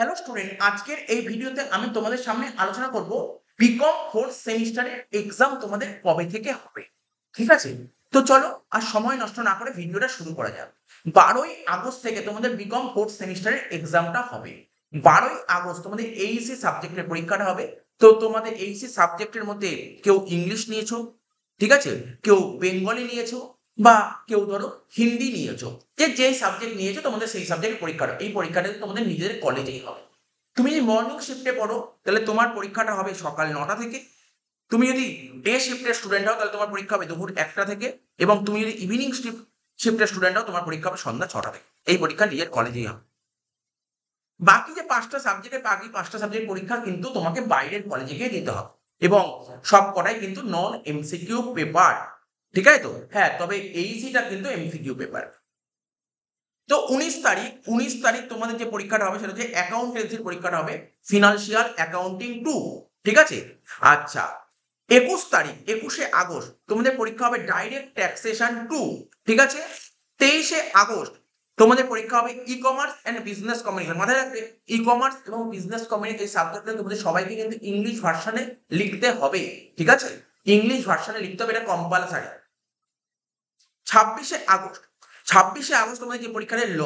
Hello student, আজকের এই ভিডিওতে আমি তোমাদের সামনে আলোচনা করব বিকম ফোর্থ সেমিস্টারের এক্সাম তোমাদের কবে থেকে হবে। ঠিক আছে, তো চলো আর সময় নষ্ট না করে ভিডিওটা শুরু করা যাক। 12ই আগস্ট থেকে তোমাদের বিকম ফোর্থ সেমিস্টারের এক্সামটা হবে। 12ই আগস্ট তোমাদের এইসি সাবজেক্টের পরীক্ষাটা হবে। তো তোমাদের এইসি সাবজেক্টের মধ্যে কেউ ইংলিশ নিয়েছো, ঠিক আছে, কেউ বেঙ্গলি নিয়েছো, বা কেউ ধরো হিন্দি নিয়েছো। যে সাবজেক্ট নিয়েছো তোমাদের সেই সাবজেক্ট পরীক্ষাটা, এই পরীক্ষাটা তোমাদের নিজেদের কলেজেই হবে। তুমি যদি মর্নিং শিফটে পড়ো তাহলে তোমার পরীক্ষাটা হবে সকাল 9টা থেকে। তুমি যদি ডে শিফটের স্টুডেন্ট হও তাহলে তোমার পরীক্ষা হবে দুপুর 1টা থেকে। এবং তুমি যদি ইভিনিং শিফটের স্টুডেন্ট হও তোমার পরীক্ষা হবে সন্ধ্যা 6টা থেকে। এই পরীক্ষা নিজের কলেজেই হবে। বাকি যে 5টা সাবজেক্টের বাকি 5টা সাবজেক্ট পরীক্ষা কিন্তু তোমাকে বাইরের কলেজে গিয়ে দিতে হবে। এবং সব কটাই কিন্তু নন এমসিকিউ পেপার। ঠিক আছে তো? হ্যাঁ, তবে এইসিটা কিন্তু এমসিকিউ পেপার। তো 19 তারিখ তোমাদের যে পরীক্ষাটা হবে সেটা হচ্ছে অ্যাকাউন্টেন্সির পরীক্ষাটা হবে, ফিনান্সিয়াল অ্যাকাউন্টিং 2। ঠিক আছে, আচ্ছা। 21শে আগস্ট তোমাদের পরীক্ষা হবে ডাইরেক্ট ট্যাক্সেশন 2। ঠিক আছে, 23শে আগস্ট তোমাদের পরীক্ষা হবে e commerce and business communication. মাথায় রাখবে, ই কমার্স এবং বিজনেস কমিউনিকেশন এই সাবজেক্টটা তোমাদের সবাইকে কিন্তু ইংলিশ ভার্সনে লিখতে হবে। ঠিক আছে, ইংলিশ ভার্সনে লিখতে হবে, এটা কম্পালসারি। 26শে আগস্ট 26শে আগস্ট তোমাদের যে পরীক্ষাটা ল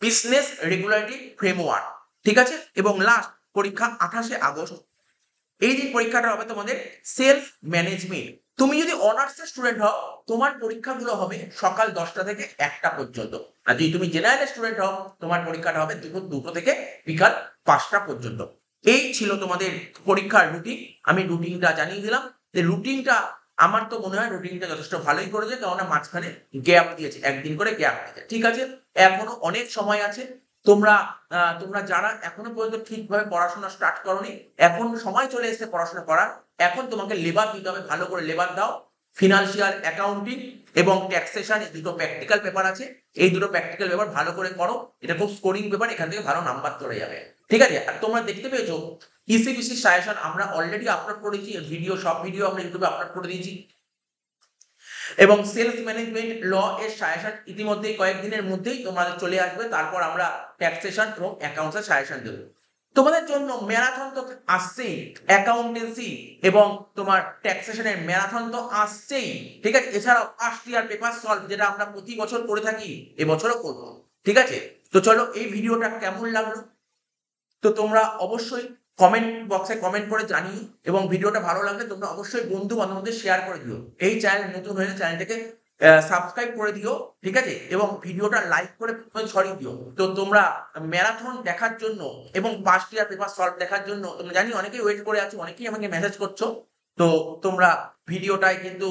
বিজনেস রেগুলেটরি ফ্রেমওয়ার্ক। ঠিক আছে, এবং লাস্ট পরীক্ষা 28শে আগস্ট, এই দিন পরীক্ষাটা হবে তোমাদের সেলফ ম্যানেজমেন্ট। তুমি যদি অনার্সের স্টুডেন্ট হও তোমার পরীক্ষাগুলো হবে সকাল 10টা থেকে 1টা পর্যন্ত। আর যদি তুমি জেনারেল স্টুডেন্ট হও তোমার পরীক্ষাটা হবে দুপুর 2টো থেকে বিকাল 5টা পর্যন্ত। এই ছিল তোমাদের পরীক্ষার রুটিন। আমি রুটিনটা জানিয়ে দিলাম। যে রুটিনটা আমার তো মনে হয় রুটিনটা যথেষ্ট ভালোই করেছে, কেননা মাঝখানে গ্যাপ দিয়েছে, একদিন করে গ্যাপ দিয়েছে। ঠিক আছে, এখনো অনেক সময় আছে। তোমরা তোমরা যারা এখনো পর্যন্ত ঠিকভাবে পড়াশোনা স্টার্ট করোনি, এখন সময় চলে এসেছে পড়াশোনা করার। এখন তোমাকে লেবার দিতে হবে, ভালো করে লেবার দাও। ফিনান্সিয়াল অ্যাকাউন্টিং এবং ট্যাক্সেশন এই দুটো প্র্যাকটিক্যাল পেপার আছে, এই দুটো প্র্যাকটিক্যাল পেপার ভালো করে করো। এটা খুব স্কোরিং পেপার, এখান থেকে ভালো নাম্বার চলে যাবে। ঠিক আছে, আর তোমরা দেখতে পেয়েছো ইসিবিসি সাজেশন আমরা অলরেডি আপলোড করেছি, ভিডিও সব ভিডিও আমরা ইউটিউবে আপলোড করে দিয়েছি। এবং সেলস ম্যানেজমেন্ট ল এর সাজেশন ইতিমধ্যেই কয়েকদিনের মধ্যেই তোমাদের চলে আসবে। তারপর আমরা ট্যাক্সেশন এবং অ্যাকাউন্টসের সাজেশন দেবো। তোমাদের জন্য ম্যারাথন তো আসছেই, অ্যাকাউন্টেন্সি এবং তোমার ট্যাক্সেশনের ম্যারাথন তো আসছেই। ঠিক আছে, এছাড়াও ফার্স্ট ইয়ার পেপার সলভ যেটা আমরা প্রতি বছর করে থাকি এবছরও করবো। ঠিক আছে, তো চলো এই ভিডিওটা কেমন লাগলো তো তোমরা অবশ্যই কমেন্ট বক্সে কমেন্ট করে জানিও। এবং ভিডিওটা ভালো লাগলে তোমরা অবশ্যই বন্ধু বান্ধবদের শেয়ার করে দিও। এই চ্যানেল নতুন হলে চ্যানেলটাকে সাবস্ক্রাইব করে দিও। ঠিক আছে, এবং ভিডিওটা লাইক করে ছড়িয়ে দিও। তো তোমরা ম্যারাথন দেখার জন্য এবং ফার্স্ট ইয়ার পেপার সলভ দেখার জন্য তোমরা জানি অনেকেই ওয়েট করে আছো, অনেকেই আমাকে মেসেজ করছো। তো তোমরা ভিডিওটাই কিন্তু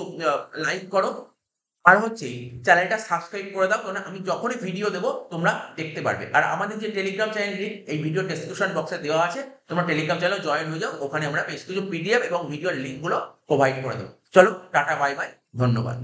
লাইক করো, আর হচ্ছে চ্যানেলটা সাবস্ক্রাইব করে দাও, কারণ আমি যখনই ভিডিও দেবো তোমরা দেখতে পারবে। আর আমাদের যে টেলিগ্রাম চ্যানেল লিঙ্ক এই ভিডিও ডেসক্রিপশন বক্সে দেওয়া আছে, তোমরা টেলিগ্রাম চ্যানেলে জয়েন হয়ে যাও। ওখানে আমরা বেশ কিছু পিডিএফ এবং ভিডিওর লিঙ্কগুলো প্রোভাইড করে দেবো। চলো টাটা, বাই বাই, ধন্যবাদ।